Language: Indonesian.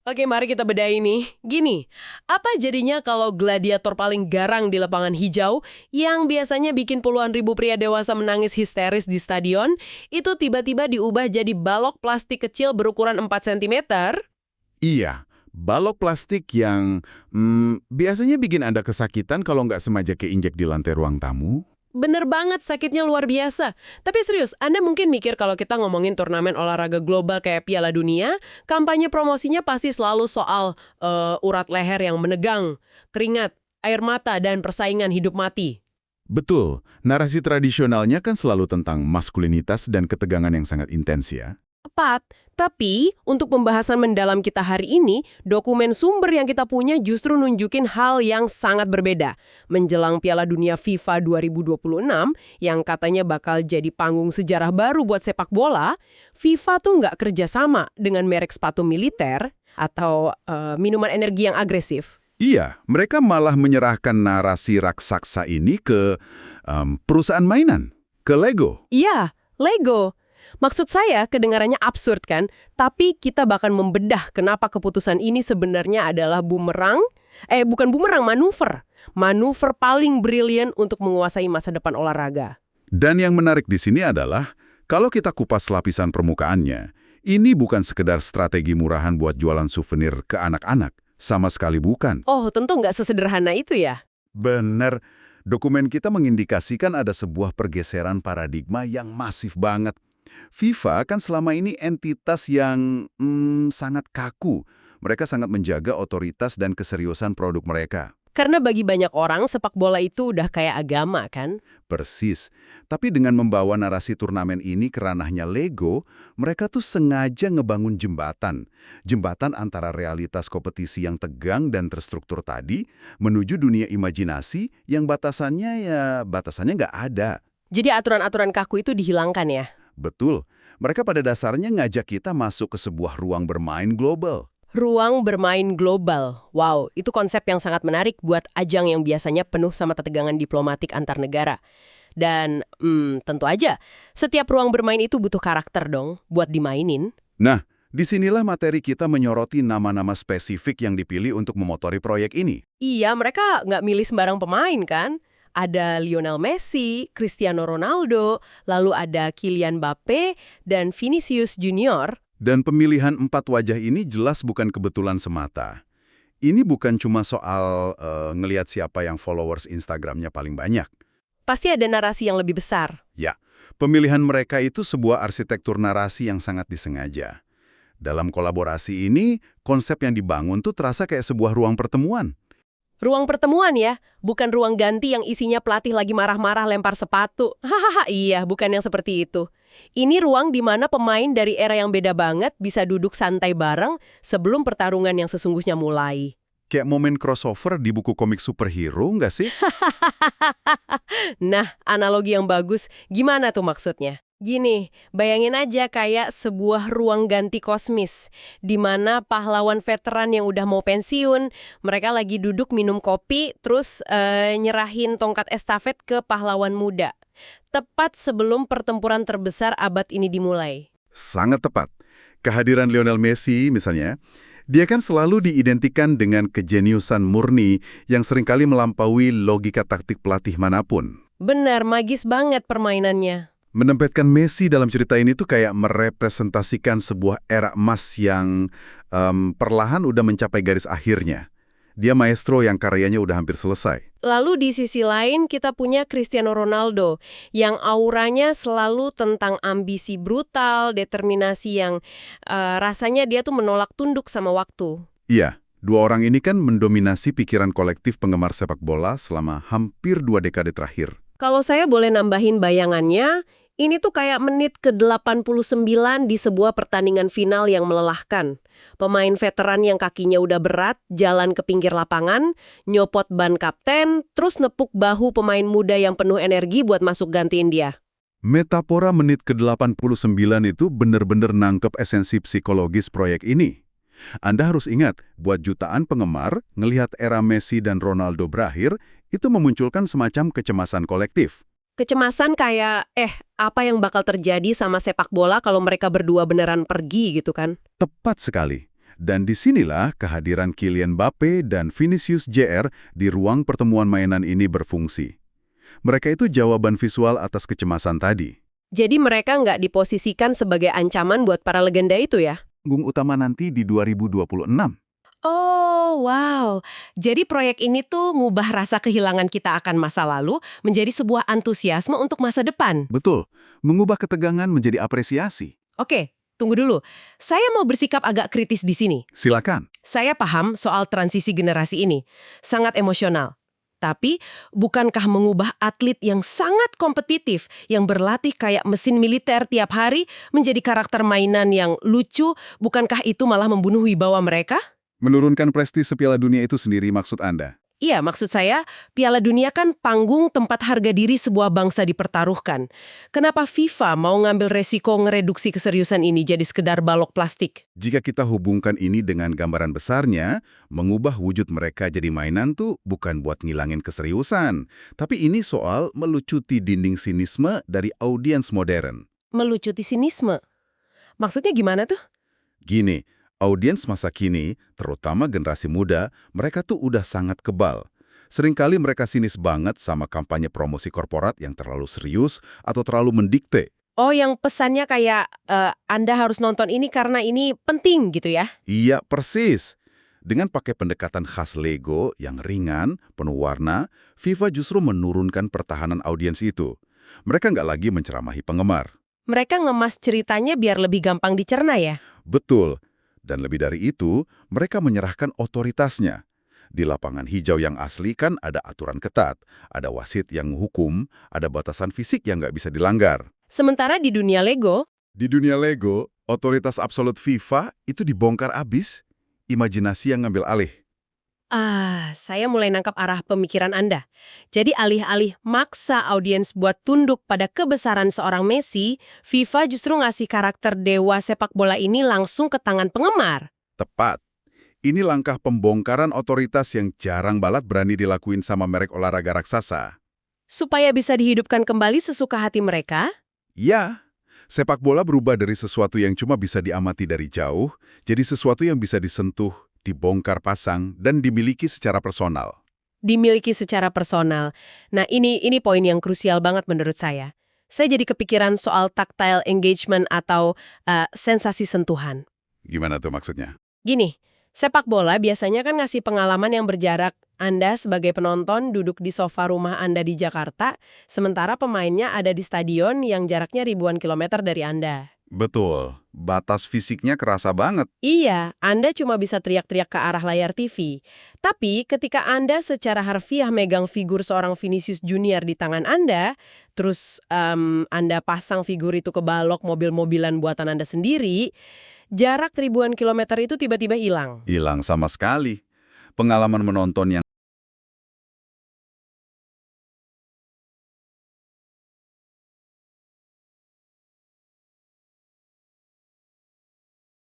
Oke, mari kita bedahi nih. Gini, apa jadinya kalau gladiator paling garang di lapangan hijau yang biasanya bikin puluhan ribu pria dewasa menangis histeris di stadion, itu tiba-tiba diubah jadi balok plastik kecil berukuran 4 cm? Iya, balok plastik yang biasanya bikin Anda kesakitan kalau nggak sengaja keinjek di lantai ruang tamu. Bener banget, sakitnya luar biasa. Tapi serius, Anda mungkin mikir kalau kita ngomongin turnamen olahraga global kayak Piala Dunia, kampanye promosinya pasti selalu soal urat leher yang menegang, keringat, air mata, dan persaingan hidup mati. Betul, narasi tradisionalnya kan selalu tentang maskulinitas dan ketegangan yang sangat intens ya. Tepat, tapi untuk pembahasan mendalam kita hari ini, dokumen sumber yang kita punya justru nunjukin hal yang sangat berbeda. Menjelang Piala Dunia FIFA 2026, yang katanya bakal jadi panggung sejarah baru buat sepak bola, FIFA tuh nggak kerjasama dengan merek sepatu militer atau minuman energi yang agresif. Iya, mereka malah menyerahkan narasi raksasa ini ke perusahaan mainan, ke Lego. Iya, Lego. Maksud saya kedengarannya absurd kan, tapi kita bahkan membedah kenapa keputusan ini sebenarnya adalah bukan bumerang, manuver. Manuver paling brilian untuk menguasai masa depan olahraga. Dan yang menarik di sini adalah, kalau kita kupas lapisan permukaannya, ini bukan sekedar strategi murahan buat jualan souvenir ke anak-anak. Sama sekali bukan. Oh, tentu nggak sesederhana itu ya. Benar, dokumen kita mengindikasikan ada sebuah pergeseran paradigma yang masif banget. FIFA kan selama ini entitas yang sangat kaku. Mereka sangat menjaga otoritas dan keseriusan produk mereka. Karena bagi banyak orang, sepak bola itu udah kayak agama kan? Persis. Tapi dengan membawa narasi turnamen ini ke ranahnya Lego, mereka tuh sengaja ngebangun jembatan. Jembatan antara realitas kompetisi yang tegang dan terstruktur tadi menuju dunia imajinasi yang batasannya nggak ada. Jadi aturan-aturan kaku itu dihilangkan ya? Betul. Mereka pada dasarnya ngajak kita masuk ke sebuah ruang bermain global. Ruang bermain global. Wow, itu konsep yang sangat menarik buat ajang yang biasanya penuh sama ketegangan diplomatik antar negara. Dan tentu aja, setiap ruang bermain itu butuh karakter dong buat dimainin. Nah, disinilah materi kita menyoroti nama-nama spesifik yang dipilih untuk memotori proyek ini. Iya, mereka nggak milih sembarang pemain kan? Ada Lionel Messi, Cristiano Ronaldo, lalu ada Kylian Mbappe, dan Vinicius Junior. Dan pemilihan 4 wajah ini jelas bukan kebetulan semata. Ini bukan cuma soal ngelihat siapa yang followers Instagramnya paling banyak. Pasti ada narasi yang lebih besar. Ya, pemilihan mereka itu sebuah arsitektur narasi yang sangat disengaja. Dalam kolaborasi ini, konsep yang dibangun tuh terasa kayak sebuah ruang pertemuan. Ruang pertemuan ya, bukan ruang ganti yang isinya pelatih lagi marah-marah lempar sepatu. Hahaha, iya, bukan yang seperti itu. Ini ruang di mana pemain dari era yang beda banget bisa duduk santai bareng sebelum pertarungan yang sesungguhnya mulai. Kayak momen crossover di buku komik superhero, nggak sih? Nah, analogi yang bagus. Gimana tuh maksudnya? Gini, bayangin aja kayak sebuah ruang ganti kosmis, di mana pahlawan veteran yang udah mau pensiun, mereka lagi duduk minum kopi, terus nyerahin tongkat estafet ke pahlawan muda. Tepat sebelum pertempuran terbesar abad ini dimulai. Sangat tepat. Kehadiran Lionel Messi misalnya, dia kan selalu diidentikan dengan kejeniusan murni yang seringkali melampaui logika taktik pelatih manapun. Benar, magis banget permainannya. Menempatkan Messi dalam cerita ini tuh kayak merepresentasikan sebuah era emas yang perlahan udah mencapai garis akhirnya. Dia maestro yang karyanya udah hampir selesai. Lalu di sisi lain kita punya Cristiano Ronaldo yang auranya selalu tentang ambisi brutal, determinasi yang rasanya dia tuh menolak tunduk sama waktu. Iya, dua orang ini kan mendominasi pikiran kolektif penggemar sepak bola selama hampir 2 dekade terakhir. Kalau saya boleh nambahin bayangannya, ini tuh kayak menit ke-89 di sebuah pertandingan final yang melelahkan. Pemain veteran yang kakinya udah berat, jalan ke pinggir lapangan, nyopot ban kapten, terus nepuk bahu pemain muda yang penuh energi buat masuk gantiin dia. Metafora menit ke-89 itu benar-benar nangkep esensi psikologis proyek ini. Anda harus ingat, buat jutaan penggemar, ngelihat era Messi dan Ronaldo berakhir, itu memunculkan semacam kecemasan kolektif. Kecemasan kayak, apa yang bakal terjadi sama sepak bola kalau mereka berdua beneran pergi gitu kan? Tepat sekali. Dan disinilah kehadiran Kylian Mbappe dan Vinicius Jr. di ruang pertemuan mainan ini berfungsi. Mereka itu jawaban visual atas kecemasan tadi. Jadi mereka nggak diposisikan sebagai ancaman buat para legenda itu ya? Panggung utama nanti di 2026. Oh, wow. Jadi proyek ini tuh ngubah rasa kehilangan kita akan masa lalu menjadi sebuah antusiasme untuk masa depan. Betul, mengubah ketegangan menjadi apresiasi. Oke, tunggu dulu. Saya mau bersikap agak kritis di sini. Silakan. Saya paham soal transisi generasi ini. Sangat emosional. Tapi, bukankah mengubah atlet yang sangat kompetitif, yang berlatih kayak mesin militer tiap hari, menjadi karakter mainan yang lucu, bukankah itu malah membunuh wibawa mereka? Menurunkan prestise Piala Dunia itu sendiri maksud Anda? Iya, maksud saya, Piala Dunia kan panggung tempat harga diri sebuah bangsa dipertaruhkan. Kenapa FIFA mau ngambil resiko ngereduksi keseriusan ini jadi sekedar balok plastik? Jika kita hubungkan ini dengan gambaran besarnya, mengubah wujud mereka jadi mainan tuh bukan buat ngilangin keseriusan. Tapi ini soal melucuti dinding sinisme dari audiens modern. Melucuti sinisme. Maksudnya gimana tuh? Gini, audiens masa kini, terutama generasi muda, mereka tuh udah sangat kebal. Seringkali mereka sinis banget sama kampanye promosi korporat yang terlalu serius atau terlalu mendikte. Oh, yang pesannya kayak, Anda harus nonton ini karena ini penting gitu ya? Iya, persis. Dengan pakai pendekatan khas Lego yang ringan, penuh warna, FIFA justru menurunkan pertahanan audiens itu. Mereka nggak lagi menceramahi penggemar. Mereka ngemas ceritanya biar lebih gampang dicerna ya? Betul. Dan lebih dari itu, mereka menyerahkan otoritasnya. Di lapangan hijau yang asli kan ada aturan ketat, ada wasit yang menghukum, ada batasan fisik yang nggak bisa dilanggar. Sementara di dunia Lego, Di dunia Lego, otoritas absolut FIFA itu dibongkar abis, imajinasi yang ngambil alih. saya mulai nangkap arah pemikiran Anda. Jadi alih-alih maksa audiens buat tunduk pada kebesaran seorang Messi, FIFA justru ngasih karakter dewa sepak bola ini langsung ke tangan penggemar. Tepat. Ini langkah pembongkaran otoritas yang jarang banget berani dilakuin sama merek olahraga raksasa. Supaya bisa dihidupkan kembali sesuka hati mereka, Ya, sepak bola berubah dari sesuatu yang cuma bisa diamati dari jauh, jadi sesuatu yang bisa disentuh, dibongkar pasang, dan dimiliki secara personal. dimiliki secara personal. Nah, ini poin yang krusial banget menurut saya. Saya jadi kepikiran soal tactile engagement atau sensasi sentuhan. Gimana tuh maksudnya? Gini, sepak bola biasanya kan ngasih pengalaman yang berjarak. Anda sebagai penonton duduk di sofa rumah Anda di Jakarta, sementara pemainnya ada di stadion yang jaraknya ribuan kilometer dari Anda. Betul, batas fisiknya kerasa banget. Iya, Anda cuma bisa teriak-teriak ke arah layar TV. Tapi ketika Anda secara harfiah megang figur seorang Vinicius Junior di tangan Anda, terus Anda pasang figur itu ke balok mobil-mobilan buatan Anda sendiri, jarak ribuan kilometer itu tiba-tiba hilang. Hilang sama sekali. Pengalaman menonton yang